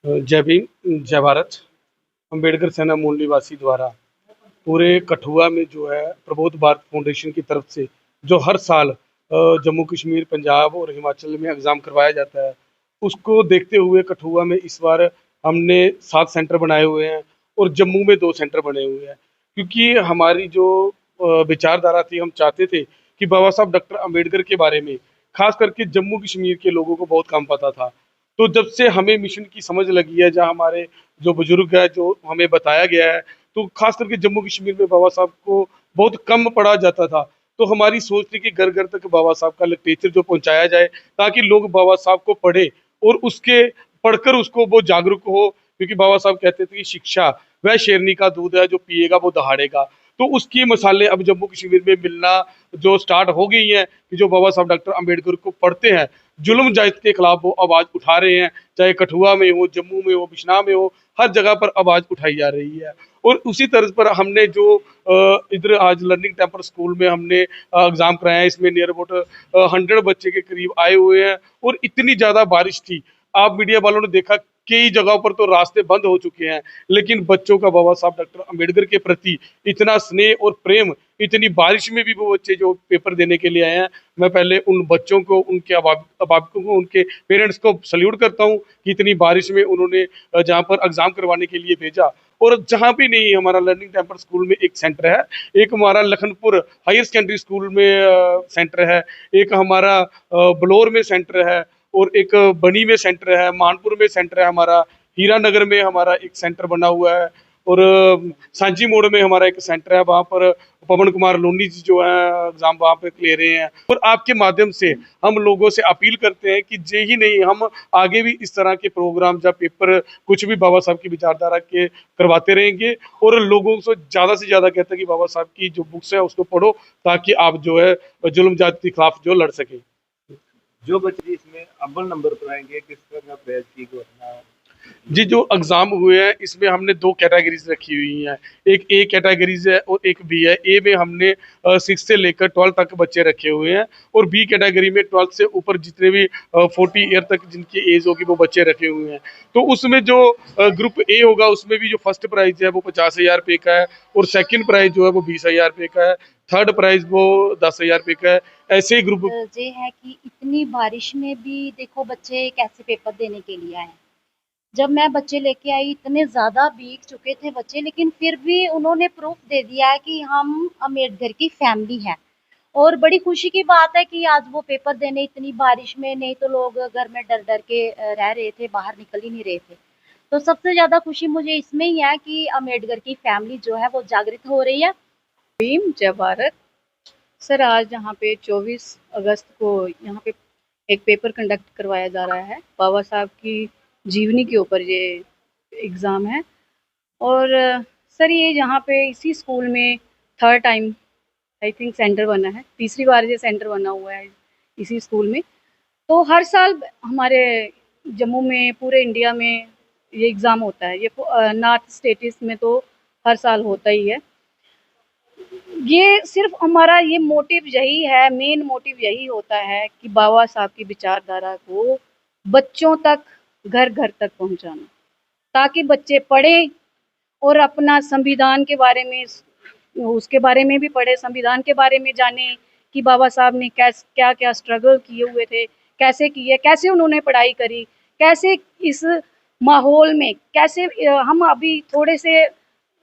जय भीम, जय भारत। अम्बेडकर सेना मूल निवासी द्वारा पूरे कठुआ में जो है प्रबोध भारत फाउंडेशन की तरफ से जो हर साल जम्मू कश्मीर, पंजाब और हिमाचल में एग्ज़ाम करवाया जाता है, उसको देखते हुए कठुआ में इस बार हमने 7 सेंटर बनाए हुए हैं और जम्मू में 2 सेंटर बने हुए हैं। क्योंकि हमारी जो विचारधारा थी, हम चाहते थे कि बाबा साहब डॉक्टर अम्बेडकर के बारे में ख़ास करके जम्मू कश्मीर के लोगों को बहुत कम पता था। तो जब से हमें मिशन की समझ लगी है, जहाँ हमारे जो बुजुर्ग है, जो हमें बताया गया है, तो खास करके जम्मू कश्मीर में बाबा साहब को बहुत कम पढ़ा जाता था। तो हमारी सोच थी कि घर घर तक बाबा साहब का लिटरेचर जो पहुंचाया जाए, ताकि लोग बाबा साहब को पढ़े और उसके पढ़कर उसको वो जागरूक हो। क्योंकि बाबा साहब कहते थे कि शिक्षा वह शेरनी का दूध है, जो पिएगा वो दहाड़ेगा। तो उसकी मिसालें अब जम्मू कश्मीर में मिलना जो स्टार्ट हो गई हैं कि जो बाबा साहब डॉक्टर अम्बेडकर को पढ़ते हैं, जुल्म जायत के खिलाफ वो आवाज़ उठा रहे हैं। चाहे कठुआ में हो, जम्मू में हो, बिश्नाह में हो, हर जगह पर आवाज़ उठाई जा रही है। और उसी तर्ज पर हमने जो इधर आज लर्निंग टेम्पल स्कूल में हमने एग्ज़ाम कराया है, इसमें नियर अबाउट 100 बच्चे के करीब आए हुए हैं। और इतनी ज़्यादा बारिश थी, आप मीडिया वालों ने देखा कई जगहों पर तो रास्ते बंद हो चुके हैं, लेकिन बच्चों का बाबा साहब डॉक्टर अम्बेडकर के प्रति इतना स्नेह और प्रेम, इतनी बारिश में भी वो बच्चे जो पेपर देने के लिए आए हैं, मैं पहले उन बच्चों को, उनके अभिभावकों को, उनके पेरेंट्स को सैल्यूट करता हूँ कि इतनी बारिश में उन्होंने जहाँ पर एग्ज़ाम करवाने के लिए भेजा। और जहाँ भी नहीं, हमारा लर्निंग टेम्पल स्कूल में एक सेंटर है, एक हमारा लखनपुर हायर सेकेंडरी स्कूल में सेंटर है, एक हमारा बलौर में सेंटर है, और एक बनी में सेंटर है, मानपुर में सेंटर है हमारा, हीरानगर में हमारा एक सेंटर बना हुआ है, और सांची मोड़ में हमारा एक सेंटर है। वहाँ पर पवन कुमार लोनी जी जो है एग्जाम वहाँ पे ले रहे हैं। और आपके माध्यम से हम लोगों से अपील करते हैं कि जे ही नहीं, हम आगे भी इस तरह के प्रोग्राम या पेपर कुछ भी बाबा साहब की विचारधारा के करवाते रहेंगे, और लोगों से ज़्यादा कहते हैं कि बाबा साहब की जो बुक्स है उसको पढ़ो, ताकि आप जो है जुल्म जाति के खिलाफ जो लड़ सकें। जो बच्चे इसमें अव्वल नंबर पर आएंगे, किस तरह का प्राइज की घोषणा? जी, जो एग्ज़ाम हुए हैं इसमें हमने 2 कैटेगरीज़ रखी हुई हैं। एक ए कैटेगरीज़ है और एक बी है। ए में हमने 6 से लेकर 12 तक बच्चे रखे हुए हैं, और बी कैटेगरी में 12 से ऊपर जितने भी 40 ईयर तक जिनकी एज होगी वो बच्चे रखे हुए हैं। तो उसमें जो ग्रुप ए होगा, उसमें भी जो फर्स्ट प्राइज़ है वो 50,000 रुपए का है, और सेकंड प्राइज़ जो है वो 20,000 रुपए का है, थर्ड प्राइज़ वो 10,000 रुपए का है। ऐसे ही ग्रुप ये है कि इतनी बारिश में भी देखो बच्चे कैसे पेपर देने के लिए आए हैं। जब मैं बच्चे लेके आई, इतने ज़्यादा भीग चुके थे बच्चे, लेकिन फिर भी उन्होंने प्रूफ दे दिया है कि हम अम्बेडकर की फैमिली है। और बड़ी खुशी की बात है कि आज वो पेपर देने इतनी बारिश में, नहीं तो लोग घर में डर डर के रह रहे थे, बाहर निकल ही नहीं रहे थे। तो सबसे ज़्यादा खुशी मुझे इसमें ही है कि अम्बेडकर की फैमिली जो है वो जागृत हो रही है। भीम, जय भारत। सर, आज यहाँ पे 24 अगस्त को यहाँ पे एक पेपर कंडक्ट करवाया जा रहा है। बाबा साहब की जीवनी के ऊपर ये एग्ज़ाम है। और सर, ये यहाँ पे इसी स्कूल में third time I think centre बना है, तीसरी बार ये सेंटर बना हुआ है इसी स्कूल में। तो हर साल हमारे जम्मू में, पूरे इंडिया में ये एग्ज़ाम होता है। ये नॉर्थ स्टेट्स में तो हर साल होता ही है। ये सिर्फ हमारा ये मोटिव यही है, मेन मोटिव यही होता है कि बाबा साहब की विचारधारा को बच्चों तक, घर घर तक पहुंचाना, ताकि बच्चे पढ़ें और अपना संविधान के बारे में, उसके बारे में भी पढ़े, संविधान के बारे में जाने कि बाबा साहब ने क्या क्या स्ट्रगल किए हुए थे, कैसे किए, कैसे उन्होंने पढ़ाई करी, कैसे इस माहौल में, कैसे हम अभी थोड़े से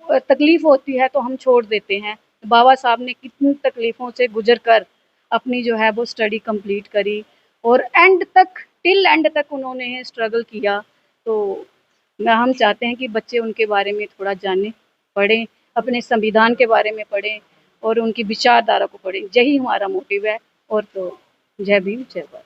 तकलीफ होती है तो हम छोड़ देते हैं। बाबा साहब ने कितनी तकलीफ़ों से गुजर कर अपनी जो है वो स्टडी कंप्लीट करी, और एंड तक, टिल एंड तक उन्होंने स्ट्रगल किया। तो हम चाहते हैं कि बच्चे उनके बारे में थोड़ा जानें, पढ़ें, अपने संविधान के बारे में पढ़ें और उनकी विचारधारा को पढ़ें। यही हमारा मोटिव है। और तो जय भीम, जय भारत।